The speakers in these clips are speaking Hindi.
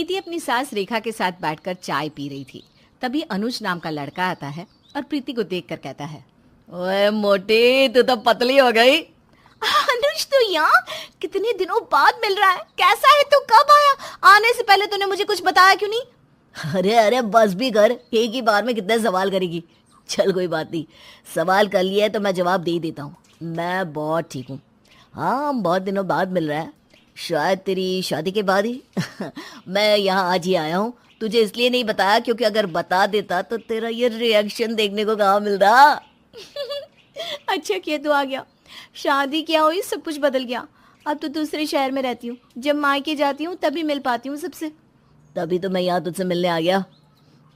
प्रीति अपनी सास रेखा के साथ बैठकर चाय पी रही थी। तभी अनुज नाम का लड़का आता है और प्रीति को देखकर कहता है, ओए मोटी, तू तो पतली हो गई। अनुज, तो यहाँ कितने दिनों बाद मिल रहा है, कैसा है तू, कब आया? आने से पहले तूने मुझे कुछ बताया क्यों नहीं? अरे अरे बस भी कर, एक ही बार में कितने सवाल करेगी। चल कोई बात नहीं, सवाल कर लिया है तो मैं जवाब दे ही देता हूँ। मैं बहुत ठीक हूँ। हाँ, बहुत दिनों बाद मिल रहा है, शायद तेरी शादी के बाद ही। मैं यहाँ आज ही आया हूँ, तुझे इसलिए नहीं बताया क्योंकि अगर बता देता तो तेरा ये रिएक्शन देखने को कहाँ मिलता। अच्छा किया तू आ गया, शादी क्या हुई, सब कुछ बदल गया। अब तो दूसरे शहर में रहती हूँ, जब मायके जाती हूँ तभी मिल पाती हूँ सबसे। तभी तो मैं यहाँ तुझसे मिलने आ गया।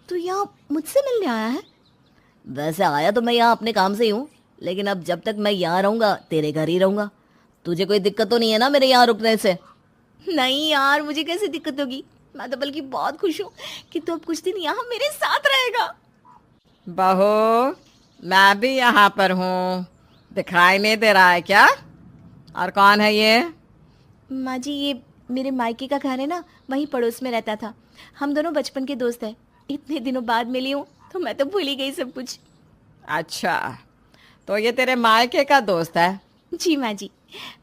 तू यहाँ मुझसे मिलने आया है? वैसे आया तो मैं यहाँ अपने काम से ही हूँ, लेकिन अब जब तक मैं यहाँ रहूँगा तेरे घर ही रहूँगा। तुझे कोई दिक्कत तो नहीं है ना मेरे यहाँ रुकने से? नहीं यार, मुझे कैसे दिक्कत होगी, मैं तो बल्कि बहुत खुश हूँ कि तू अब कुछ दिन यहाँ मेरे साथ रहेगा। बहू, मैं भी यहाँ पर हूँ, दिखाई नहीं दे रहा है क्या? और कौन है ये? माँ जी, ये मेरे मायके का घर है ना, वहीं पड़ोस में रहता था। हम दोनों बचपन के दोस्त हैं। इतने दिनों बाद मिली हूँ तो मैं तो भूल ही गई सब कुछ। अच्छा, तो ये तेरे मायके का दोस्त है? जी माँ जी।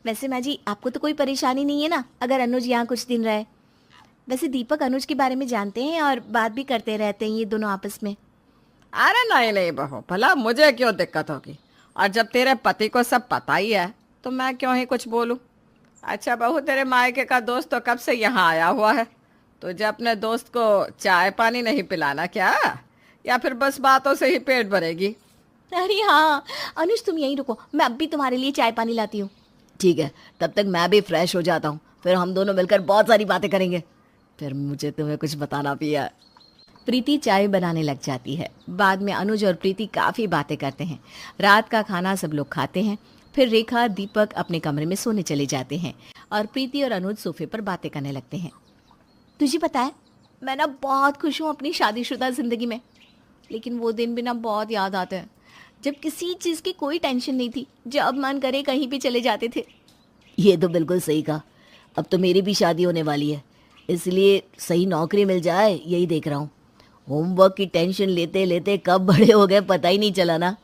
वैसे माँ जी, आपको तो कोई परेशानी नहीं है ना अगर अनुज यहाँ कुछ दिन रहे? वैसे दीपक अनुज के बारे में जानते हैं और बात भी करते रहते हैं ये दोनों आपस में। अरे नहीं नहीं बहू, भला मुझे क्यों दिक्कत होगी, और जब तेरे पति को सब पता ही है तो मैं क्यों ही कुछ बोलूं। अच्छा बहू, तेरे मायके का दोस्त तो कब से यहाँ आया हुआ है? तुझे अपने दोस्त को चाय पानी नहीं पिलाना क्या, या फिर बस बातों से ही पेट भरेगी? अरे हाँ अनुज, तुम यहीं रुको, मैं अब भी तुम्हारे लिए चाय पानी लाती हूँ। ठीक है, तब तक मैं भी फ्रेश हो जाता हूँ, फिर हम दोनों मिलकर बहुत सारी बातें करेंगे। फिर मुझे तुम्हें कुछ बताना भी है। प्रीति चाय बनाने लग जाती है। बाद में अनुज और प्रीति काफ़ी बातें करते हैं। रात का खाना सब लोग खाते हैं। फिर रेखा दीपक अपने कमरे में सोने चले जाते हैं और प्रीति और अनुज सोफे पर बातें करने लगते हैं। तुझे पता है, मैं ना बहुत खुश हूँ अपनी शादीशुदा ज़िंदगी में, लेकिन वो दिन भी ना बहुत याद आते हैं जब किसी चीज़ की कोई टेंशन नहीं थी, जब मन करे कहीं भी चले जाते थे। ये तो बिल्कुल सही कहा। अब तो मेरी भी शादी होने वाली है, इसलिए सही नौकरी मिल जाए यही देख रहा हूँ। होमवर्क की टेंशन लेते लेते कब बड़े हो गए पता ही नहीं चला ना।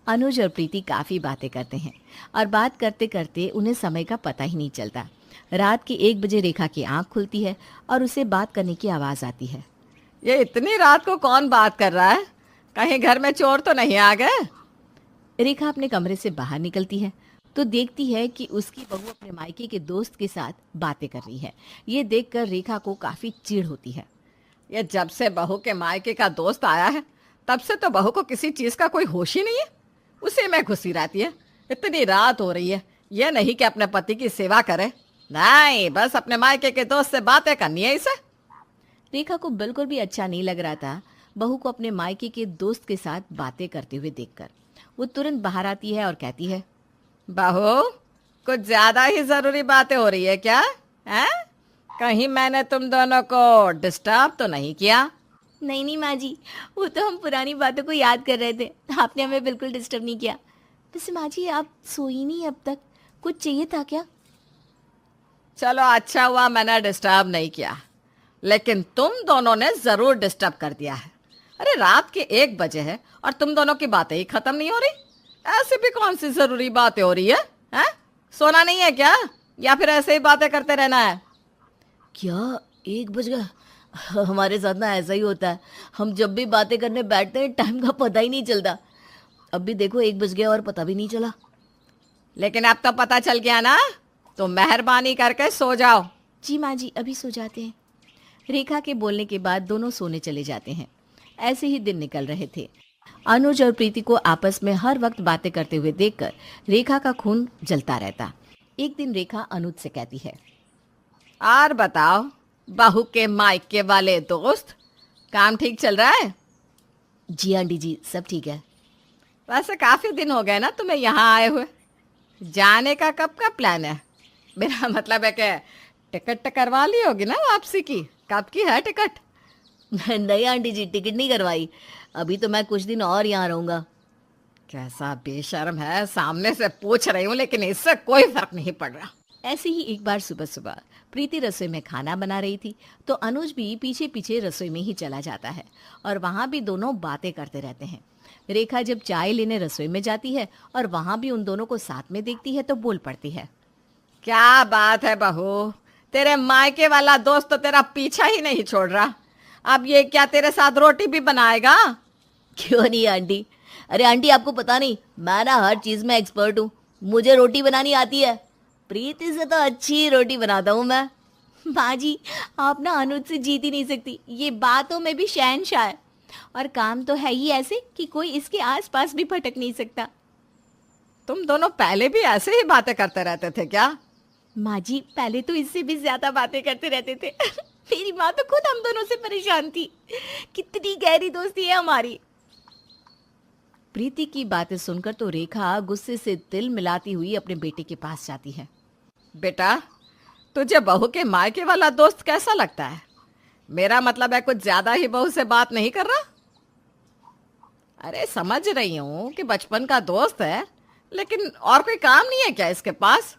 अनुज और प्रीति काफ़ी बातें करते हैं और बात करते करते उन्हें समय का पता ही नहीं चलता। रात के 1 बजे रेखा की आंख खुलती है और उसे बात करने की आवाज़ आती है। ये इतनी रात को कौन बात कर रहा है? कहीं घर में चोर तो नहीं आ गए? रेखा अपने कमरे से बाहर निकलती है तो देखती है कि उसकी बहू अपने मायके के दोस्त के साथ बातें कर रही है। ये देखकर रेखा को काफ़ी चिढ़ होती है। ये जब से बहू के मायके का दोस्त आया है तब से तो बहू को किसी चीज़ का कोई होश ही नहीं है, उसी में घुसी रहती है। इतनी रात हो रही है, ये नहीं कि अपने पति की सेवा करे, नहीं बस अपने मायके के दोस्त से बातें करनी है इसे। रेखा को बिल्कुल भी अच्छा नहीं लग रहा था बहू को अपने मायके के दोस्त के साथ बातें करते हुए देखकर। वो तुरंत बाहर आती है और कहती है, बहू, कुछ ज्यादा ही जरूरी बातें हो रही है क्या? हैं? कहीं मैंने तुम दोनों को डिस्टर्ब तो नहीं किया? नहीं नहीं माँ जी, वो तो हम पुरानी बातों को याद कर रहे थे, आपने हमें बिल्कुल डिस्टर्ब नहीं किया। वैसे माँ जी, आप सोई नहीं अब तक, कुछ चाहिए था क्या? चलो अच्छा हुआ मैंने डिस्टर्ब नहीं किया, लेकिन तुम दोनों ने जरूर डिस्टर्ब कर दिया है। अरे रात के 1 बजे है और तुम दोनों की बातें ही खत्म नहीं हो रही। ऐसी भी कौन सी जरूरी बातें हो रही है? हैं? सोना नहीं है क्या, या फिर ऐसे ही बातें करते रहना है? क्या 1 बज गया? हमारे साथ ना ऐसा ही होता है, हम जब भी बातें करने बैठते हैं टाइम का पता ही नहीं चलता। अब भी देखो 1 बज गया और पता भी नहीं चला। लेकिन अब तो पता चल गया ना, तो मेहरबानी करके सो जाओ। जी माँ जी, अभी सो जाते हैं। रेखा के बोलने के बाद दोनों सोने चले जाते हैं। ऐसे ही दिन निकल रहे थे। अनुज और प्रीति को आपस में हर वक्त बातें करते हुए देखकर रेखा का खून जलता रहता। एक दिन रेखा अनुज से कहती है, और बताओ बहू के मायके वाले दोस्त, काम ठीक चल रहा है? जी आंटी जी, सब ठीक है। वैसे काफी दिन हो गए ना तुम्हें यहाँ आए हुए, जाने का कब का प्लान है? मेरा मतलब है कि टिकट करवा ली होगी ना वापसी की, कब की है टिकट? नहीं आंटी जी, टिकट नहीं करवाई, अभी तो मैं कुछ दिन और यहाँ रहूँगा। कैसा बेशर्म है, सामने से पूछ रही हूँ लेकिन इससे कोई फर्क नहीं पड़ रहा। ऐसे ही एक बार सुबह सुबह प्रीति रसोई में खाना बना रही थी तो अनुज भी पीछे पीछे रसोई में ही चला जाता है और वहां भी दोनों बातें करते रहते हैं। रेखा जब चाय लेने रसोई में जाती है और वहां भी उन दोनों को साथ में देखती है तो बोल पड़ती है। क्या बात है बहू, तेरे मायके वाला दोस्त तो तेरा पीछा ही नहीं छोड़ रहा। अब ये क्या तेरे साथ रोटी भी बनाएगा? क्यों नहीं आंटी। अरे आंटी आपको पता नहीं, मैं ना हर चीज में एक्सपर्ट हूँ। मुझे रोटी बनानी आती है। प्रीति से तो अच्छी रोटी बनाता हूँ मैं। माँ जी, आप ना अनुज से जीत ही नहीं सकती। ये बातों में भी शहंशाह है और काम तो है ही ऐसे कि कोई इसके आसपास भी भटक नहीं सकता। तुम दोनों पहले भी ऐसे ही बातें करते रहते थे क्या? माँ जी, पहले तो इससे भी ज्यादा बातें करते रहते थे। मेरी माँ तो खुद हम दोनों से परेशान थी। कितनी गहरी दोस्ती है हमारी। प्रीति की बातें सुनकर तो रेखा गुस्से से तिल मिलाती हुई अपने बेटे के पास जाती है। बेटा, तुझे बहू के मायके वाला दोस्त कैसा लगता है? मेरा मतलब है कुछ ज्यादा ही बहू से बात नहीं कर रहा? अरे समझ रही हूँ कि बचपन का दोस्त है, लेकिन और कोई काम नहीं है क्या इसके पास?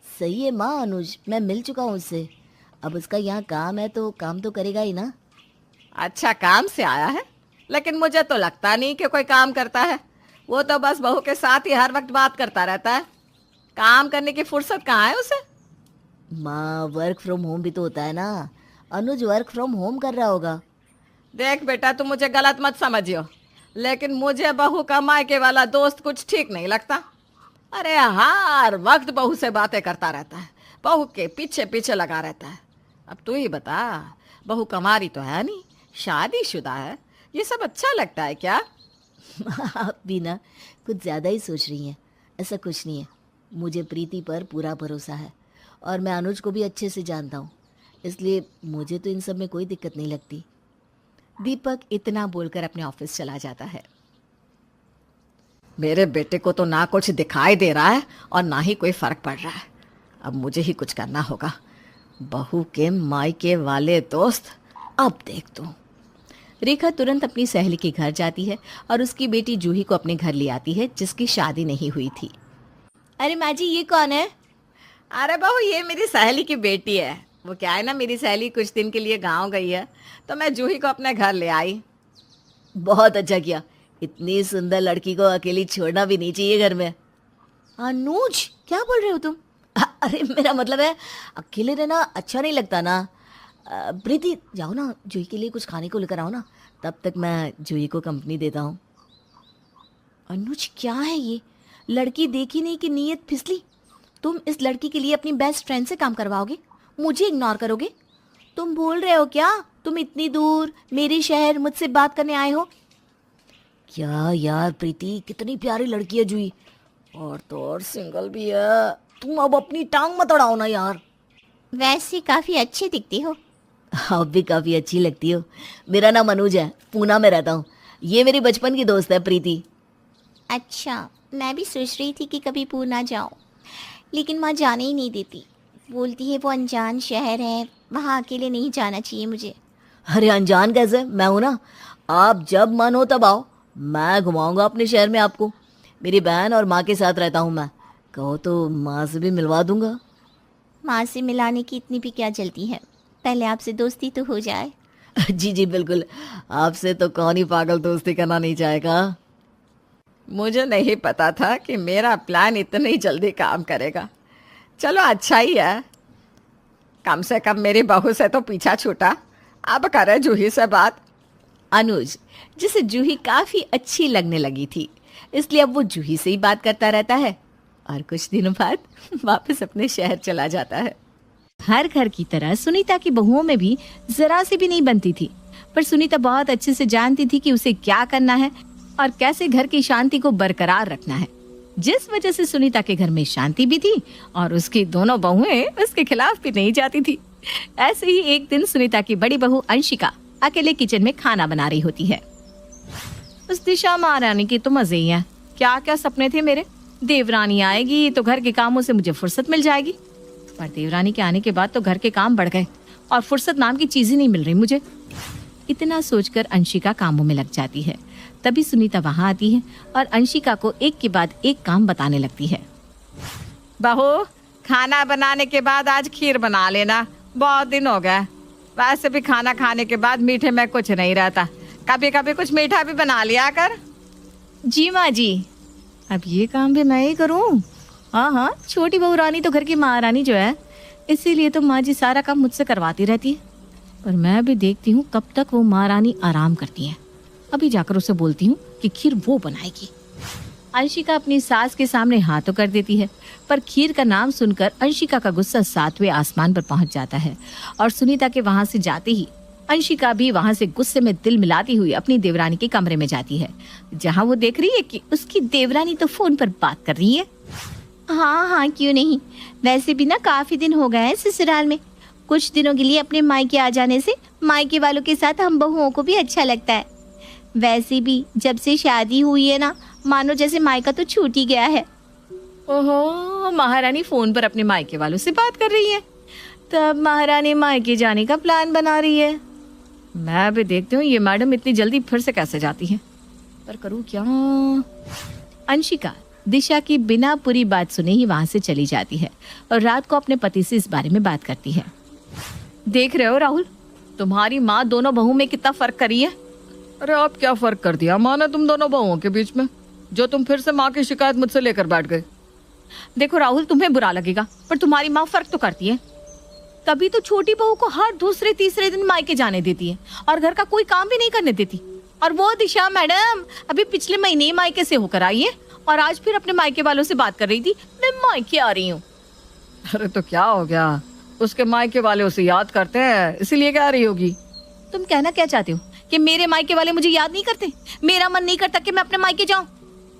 सही है माँ अनुज, मैं मिल चुका हूँ उससे। अब उसका यहाँ काम है तो काम तो करेगा ही ना। अच्छा, काम से आया है, लेकिन मुझे तो लगता नहीं कि कोई काम करता है। वो तो बस बहू के साथ ही हर वक्त बात करता रहता है। काम करने की फुर्सत कहाँ है उसे? माँ, वर्क फ्रॉम होम भी तो होता है ना। अनुज वर्क फ्रॉम होम कर रहा होगा। देख बेटा, तुम मुझे गलत मत समझियो, लेकिन मुझे बहू का मायके वाला दोस्त कुछ ठीक नहीं लगता। अरे हर वक्त बहू से बातें करता रहता है, बहू के पीछे पीछे लगा रहता है। अब तू ही बता, बहू कमारी तो है नहीं, शादीशुदा है, ये सब अच्छा लगता है क्या? आप भी ना कुछ ज़्यादा ही सोच रही हैं। ऐसा कुछ नहीं है। मुझे प्रीति पर पूरा भरोसा है और मैं अनुज को भी अच्छे से जानता हूँ, इसलिए मुझे तो इन सब में कोई दिक्कत नहीं लगती। दीपक इतना बोलकर अपने ऑफिस चला जाता है। मेरे बेटे को तो ना कुछ दिखाई दे रहा है और ना ही कोई फर्क पड़ रहा है। अब मुझे ही कुछ करना होगा। बहू के मायके वाले दोस्त, अब देख तू। रेखा तुरंत अपनी सहेली के घर जाती है और उसकी बेटी जूही को अपने घर ले आती है, जिसकी शादी नहीं हुई थी। अरे माँ जी, ये कौन है? अरे बहू, ये मेरी सहेली की बेटी है। वो क्या है ना, मेरी सहेली कुछ दिन के लिए गांव गई है तो मैं जूही को अपने घर ले आई। बहुत अच्छा किया। इतनी सुंदर लड़की को अकेली छोड़ना भी नहीं चाहिए घर में। अनुज, क्या बोल रहे हो तुम? अरे मेरा मतलब है, अकेले रहना अच्छा नहीं लगता ना। प्रीति, जाओ ना, जूही के लिए कुछ खाने को लेकर आओ ना। तब तक मैं जूही को कंपनी देता हूँ। अनुज, क्या है ये? लड़की देखी नहीं कि नीयत फिसली। तुम इस लड़की के लिए अपनी बेस्ट फ्रेंड से काम करवाओगे, मुझे इग्नोर करोगे? तुम भूल रहे हो क्या? तुम इतनी दूर मेरे शहर मुझसे बात करने आए हो। क्या यार प्रीति, कितनी प्यारी लड़की है जूही, और तो और सिंगल भी है। तुम अब अपनी टांग मत अड़ाओ ना यार। वैसे काफी अच्छी दिखती हो। आप भी काफी अच्छी लगती हो। मेरा नाम अनुज है, पूना में रहता हूँ। ये मेरी बचपन की दोस्त है प्रीति। अच्छा, मैं भी सोच रही थी कि कभी पूना जाऊं, लेकिन माँ जाने ही नहीं देती। बोलती है वो अनजान शहर है, वहाँ अकेले नहीं जाना चाहिए मुझे। अरे अनजान कैसे, मैं हूं ना। आप जब मन हो तब आओ, मैं घुमाऊंगा अपने शहर में आपको। मेरी बहन और माँ के साथ रहता हूँ मैं। कहो तो माँ से भी मिलवा दूंगा। माँ से मिलाने की इतनी भी क्या जल्दी है, पहले आपसे दोस्ती तो हो जाए। जी जी बिल्कुल, आपसे तो कौन ही पागल दोस्ती करना नहीं चाहेगा। मुझे नहीं पता था कि मेरा प्लान इतनी जल्दी काम करेगा। चलो अच्छा ही है, कम से कम मेरी बहू से तो पीछा छूटा। अब करे जूही से बात। अनुज, जिसे जूही काफी अच्छी लगने लगी थी, इसलिए अब वो जूही से ही बात करता रहता है और कुछ दिनों बाद वापस अपने शहर चला जाता है। हर घर की तरह सुनीता की बहुओं में भी जरा सी भी नहीं बनती थी, पर सुनीता बहुत अच्छे से जानती थी कि उसे क्या करना है और कैसे घर की शांति को बरकरार रखना है, जिस वजह से सुनीता के घर में शांति भी थी और उसकी दोनों बहुएं उसके खिलाफ भी नहीं जाती थी। ऐसे ही एक दिन सुनीता की बड़ी बहू अंशिका अकेले किचन में खाना बना रही होती है। उस दिशा महारानी की तो मजे ही है। क्या क्या सपने थे मेरे। देवरानी आएगी तो घर के कामों से मुझे फुर्सत मिल जाएगी, पर देवरानी के आने के बाद तो घर के काम बढ़ गए और फुर्सत नाम की चीज ही नहीं मिल रही मुझे। इतना सोचकर अंशिका कामों में लग जाती है। तभी सुनीता वहां आती है और अंशिका को एक के बाद एक काम बताने लगती है। बहू, खाना बनाने के बाद आज खीर बना लेना, बहुत दिन हो गए। वैसे भी खाना खाने के बाद मीठे में कुछ नहीं रहता, कभी कभी कुछ मीठा भी बना लिया कर। जी माँ जी, अब ये काम भी मैं ही करूँ? हाँ हाँ, छोटी बहू रानी तो घर की महारानी जो है, इसीलिए तो माँ जी सारा काम मुझसे करवाती रहती है। पर मैं भी देखती हूँ कब तक वो महारानी आराम करती है। अभी जाकर उसे बोलती हूँ कि खीर वो बनाएगी। अंशिका अपनी सास के सामने हाथ तो कर देती है, पर खीर का नाम सुनकर अंशिका का गुस्सा 7वें आसमान पर पहुंच जाता है और सुनीता के वहां से जाते ही अंशिका भी वहां से गुस्से में दिल मिलाती हुई अपनी देवरानी के कमरे में जाती है, जहां वो देख रही है कि उसकी देवरानी तो फोन पर बात कर रही है। हाँ हाँ, क्यों नहीं। वैसे भी ना काफी दिन हो गए हैं ससुराल में। कुछ दिनों के लिए अपने मायके आ जाने से मायके वालों के साथ हम बहुओं को भी अच्छा लगता है। वैसे भी जब से शादी हुई है ना, मानो जैसे मायका तो छूट ही गया है। ओहो, महारानी फोन पर अपने मायके वालों से बात कर रही है, तब महारानी मायके जाने का प्लान बना रही है। मैं भी देखती हूँ ये मैडम इतनी जल्दी फिर से कैसे जाती है, पर करूँ क्या। अंशिका दिशा की बिना पूरी बात सुने ही वहां से चली जाती है और रात को अपने पति से इस बारे में बात करती है। देख रहे हो राहुल, तुम्हारी माँ दोनों बहू में कितना फर्क करी है। अरे आप क्या फर्क कर दिया माँ ने तुम दोनों बहुओं के बीच में, जो तुम फिर से माँ की शिकायत मुझसे लेकर बैठ गए। देखो राहुल, तुम्हें बुरा लगेगा पर तुम्हारी माँ फर्क तो करती है। तभी तो छोटी बहू को हर दूसरे तीसरे दिन मायके जाने देती है और घर का कोई काम भी नहीं करने देती। और वो दिशा मैडम अभी पिछले महीने ही मायके से होकर आई है और आज फिर अपने मायके वालों से बात कर रही थी, मैं मायके आ रही हूँ। अरे तो क्या हो गया, उसके मायके वाले उसे याद करते हैं इसीलिए क्या रही होगी। तुम कहना क्या चाहते हो कि मेरे मायके वाले मुझे याद नहीं करते? मेरा मन नहीं करता कि मैं अपने मायके जाऊं।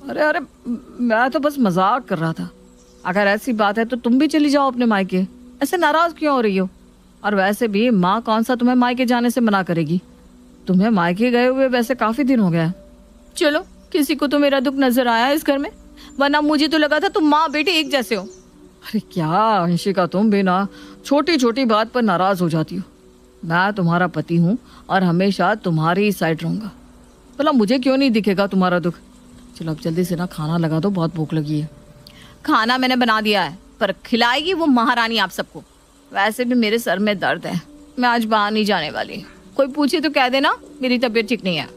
अरे अरे, मैं तो बस मजाक कर रहा था। अगर ऐसी बात है तो तुम भी चली जाओ अपने मायके, ऐसे नाराज क्यों हो रही हो। और वैसे भी माँ कौन सा तुम्हें मायके जाने से मना करेगी, तुम्हें मायके गए हुए वैसे काफी दिन हो गया। चलो, किसी को तो मेरा दुख नजर आया इस घर में, वरना मुझे तो लगा था तुम माँ बेटे एक जैसे हो। अरे क्या अंशिका, तुम भी ना छोटी छोटी बात पर नाराज हो जाती हो। मैं तुम्हारा पति हूँ और हमेशा तुम्हारी ही साइड रहूंगा। भला मुझे क्यों नहीं दिखेगा तुम्हारा दुख। चलो अब जल्दी से ना खाना लगा दो, बहुत भूख लगी है। खाना मैंने बना दिया है, पर खिलाएगी वो महारानी आप सबको। वैसे भी मेरे सर में दर्द है, मैं आज बाहर नहीं जाने वाली। कोई पूछे तो कह देना मेरी तबीयत ठीक नहीं है।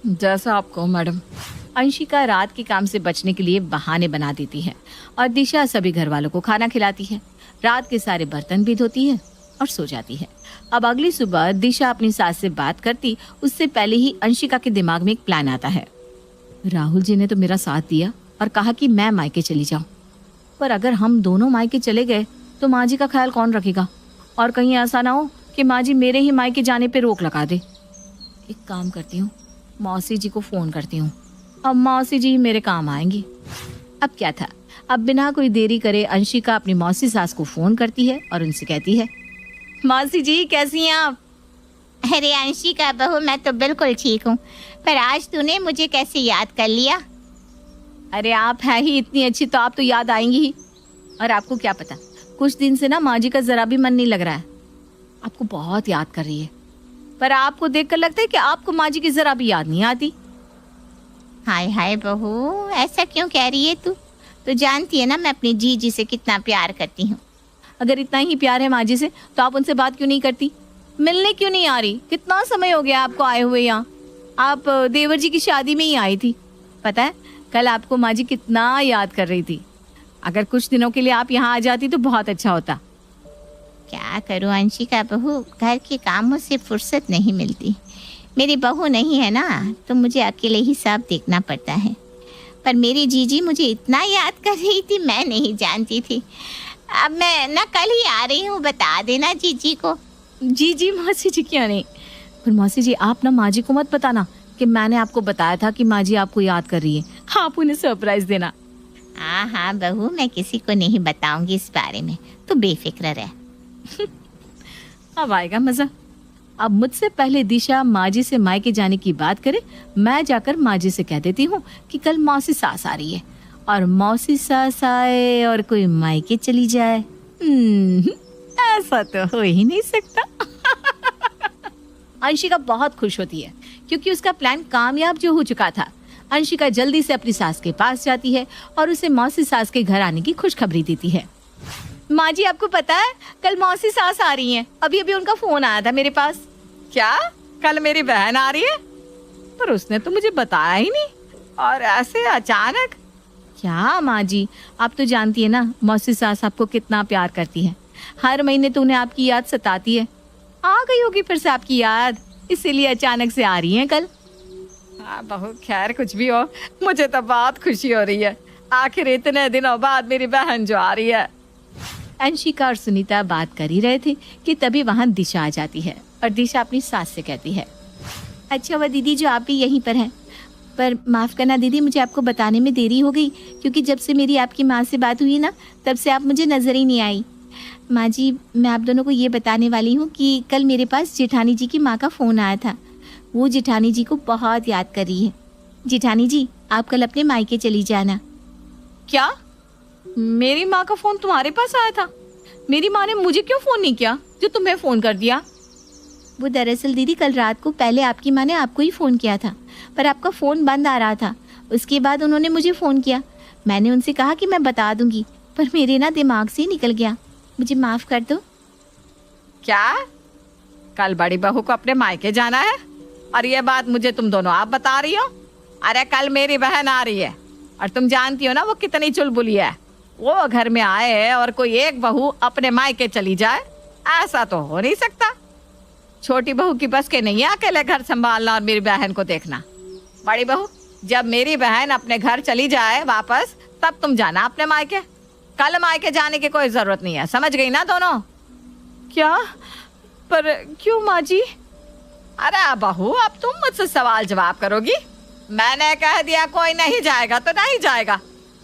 जैसा आप कहो मैडम। अंशिका रात के काम से बचने के लिए बहाने बना देती है और दिशा सभी घर वालों को खाना खिलाती है। रात के सारे बर्तन भी धोती है और सो जाती है। अब अगली सुबह दिशा अपनी सास से बात करती उससे पहले ही अंशिका के दिमाग में एक प्लान आता है। राहुल जी ने तो मेरा साथ दिया और कहा कि मैं मायके चली जाऊं, पर अगर हम दोनों मायके चले गए तो माँ जी का ख्याल कौन रखेगा, और कहीं ऐसा ना हो कि माँ जी मेरे ही मायके जाने पे रोक लगा दे। एक काम करती हूँ, मौसी जी को फोन करती हूँ, अब मौसी जी मेरे काम आएंगी। अब क्या था, अब बिना कोई देरी करे अंशिका अपनी मौसी सास को फोन करती है और उनसे कहती है, मौसी जी कैसी हैं आप? अरे अंशिका बहू, मैं तो बिल्कुल ठीक हूँ, पर आज तूने मुझे कैसे याद कर लिया? अरे आप है ही इतनी अच्छी तो आप तो याद आएंगी ही। और आपको क्या पता, कुछ दिन से ना माँ जी का जरा भी मन नहीं लग रहा है, आपको बहुत याद कर रही है। पर आपको देखकर लगता है कि आपको माँ जी की जरा भी याद नहीं आती। हाय हाय बहू, ऐसा क्यों कह रही है तू? तो जानती है ना मैं अपनी जीजी से कितना प्यार करती हूँ। अगर इतना ही प्यार है माँ जी से तो आप उनसे बात क्यों नहीं करती, मिलने क्यों नहीं आ रही? कितना समय हो गया आपको आए हुए यहाँ, आप देवर जी की शादी में ही आई थी। पता है कल आपको माँ जी कितना याद कर रही थी। अगर कुछ दिनों के लिए आप यहाँ आ जाती तो बहुत अच्छा होता। क्या करूँ अंशिका बहू, घर के कामों से फुर्सत नहीं मिलती। मेरी बहू नहीं है ना, तो मुझे अकेले ही सब देखना पड़ता है। पर मेरी जीजी मुझे इतना याद कर रही थी, मैं नहीं जानती थी। अब मैं ना कल ही आ रही हूँ, बता देना जीजी को। जी मौसी जी क्या नहीं, पर मौसी जी आप ना माँ जी को मत बताना कि मैंने आपको बताया था कि माँ जी आपको याद कर रही है। आप उन्हें सरप्राइज देना। हाँ बहू, मैं किसी को नहीं बताऊंगी इस बारे में, तू बेफिक्र रह। अब आएगा मजा। अब मुझसे पहले दिशा माँ जी से मायके जाने की बात करे, मैं जाकर माँ जी से कह देती हूँ कि कल मौसी सास आ रही है, और मौसी सास आए और कोई मायके चली जाए, ऐसा तो हो ही नहीं सकता। अंशिका बहुत खुश होती है क्योंकि उसका प्लान कामयाब जो हो चुका था। अंशिका जल्दी से अपनी सास के पास जाती है और उसे मौसी सास के घर आने की खुशखबरी देती है। माँ जी, आपको पता है कल मौसी सास आ रही हैं। अभी अभी उनका फोन आया था मेरे पास। क्या कल मेरी बहन आ रही है? पर उसने तो मुझे बताया ही नहीं, और ऐसे अचानक। क्या माँ जी, आप तो जानती है ना मौसी सास आपको कितना प्यार करती है। हर महीने तो उन्हें आपकी याद सताती है। आ गई होगी फिर से आपकी याद, इसीलिए अचानक से आ रही हैं कल। हाँ बहू, खैर कुछ भी हो, मुझे तो बहुत खुशी हो रही है। आखिर इतने दिनों बाद मेरी बहन जो आ रही है। अंशिका और सुनीता बात कर ही रहे थे कि तभी वहाँ दिशा आ जाती है और दिशा अपनी सास से कहती है, अच्छा वह दीदी जो आप भी यहीं पर हैं, पर माफ़ करना दीदी, मुझे आपको बताने में देरी हो गई, क्योंकि जब से मेरी आपकी माँ से बात हुई ना, तब से आप मुझे नज़र ही नहीं आई। माँ जी, मैं आप दोनों को ये बताने वाली हूँ कि कल मेरे पास जेठानी जी की माँ का फ़ोन आया था। वो जेठानी जी को बहुत याद कर रही है। जेठानी जी, आप कल अपने मायके चली जाना। क्या? मेरी माँ का फोन तुम्हारे पास आया था? मेरी माँ ने मुझे क्यों फोन नहीं किया जो तुम्हें फोन कर दिया? वो दरअसल दीदी कल रात को पहले आपकी माँ ने आपको ही फ़ोन किया था, पर आपका फ़ोन बंद आ रहा था। उसके बाद उन्होंने मुझे फ़ोन किया। मैंने उनसे कहा कि मैं बता दूंगी, पर मेरे ना दिमाग से ही निकल गया। मुझे माफ़ कर दो। क्या कल बड़ी बहू को अपने मायके जाना है, और ये बात मुझे तुम दोनों आप बता रही हो? अरे कल मेरी बहन आ रही है, और तुम जानती हो ना वो कितनी चुलबुली है। वो घर में आए और कोई एक बहू अपने मायके चली जाए, ऐसा तो हो नहीं सकता। छोटी बहू की बस के नहीं है अकेले घर संभालना और मेरी बहन को देखना। बड़ी बहू, जब मेरी बहन अपने घर चली जाए वापस, तब तुम जाना अपने मायके। कल मायके जाने की कोई जरूरत नहीं है, समझ गई ना दोनों? क्या? पर क्यों माँ जी? अरे बहू, अब तुम मुझसे सवाल जवाब करोगी? मैंने कह दिया कोई नहीं जाएगा तो नहीं जाएगा,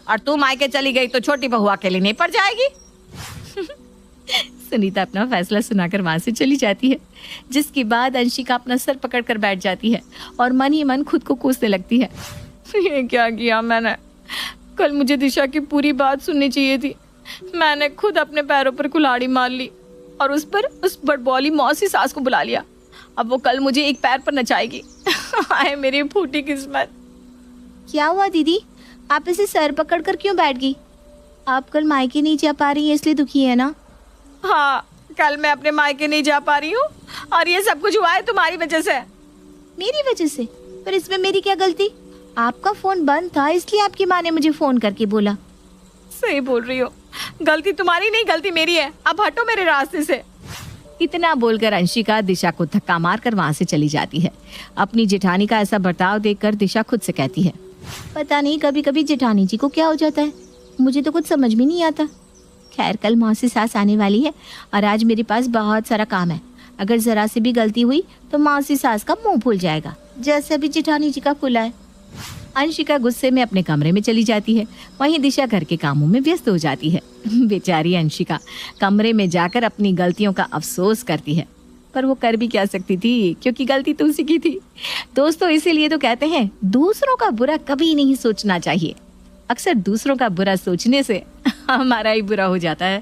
और तू मायके चली गई तो छोटी बहू अकेली नहीं पड़ जाएगी। सुनीता अपना फैसला सुनाकर वहां से चली जाती है, जिसके बाद अंशिका अपना सर पकड़कर बैठ जाती है और मन ही मन खुद को कोसने लगती है। ये क्या किया मैंने? कल मुझे दिशा की पूरी बात सुननी चाहिए थी। मैंने खुद अपने पैरों पर कुल्हाड़ी मार ली और उस बड़बौली मौसी सास को बुला लिया। अब वो कल मुझे एक पैर पर नचाएगी। हाय मेरी फूटी किस्मत। क्या हुआ दीदी, आप इसे सर पकड़कर क्यों बैठ गई? आप कल मायके नहीं जा पा रही हैं इसलिए दुखी है ना? हाँ, कल मैं अपने मायके नहीं जा पा रही हूँ, और ये सब कुछ हुआ है तुम्हारी वजह से। मेरी वजह से? पर इसमें मेरी क्या गलती? आपका फोन बंद था इसलिए आपकी माँ ने मुझे फोन करके बोला। सही बोल रही हो, गलती तुम्हारी नहीं, गलती मेरी है। अब हटो मेरे रास्ते से। इतना बोलकर अंशिका दिशा को धक्का मारकर वहां से चली जाती है। अपनी जेठानी का ऐसा बर्ताव देखकर दिशा खुद से कहती है, पता नहीं कभी कभी जेठानी जी को क्या हो जाता है, मुझे तो कुछ समझ में नहीं आता। खैर कल मौसी सास आने वाली है और आज मेरे पास बहुत सारा काम है। अगर जरा सी भी गलती हुई तो मौसी सास का मुंह फूल जाएगा, जैसे अभी जेठानी जी का फूला है। अंशिका गुस्से में अपने कमरे में चली जाती है। वहीं दिशा घर के कामों में व्यस्त हो जाती है। बेचारी अंशिका कमरे में जाकर अपनी गलतियों का अफसोस करती है, पर वो कर भी क्या सकती थी, क्योंकि गलती तो उसी की थी। दोस्तों, इसीलिए तो कहते हैं दूसरों का बुरा कभी नहीं सोचना चाहिए। अक्सर दूसरों का बुरा सोचने से हमारा ही बुरा हो जाता है।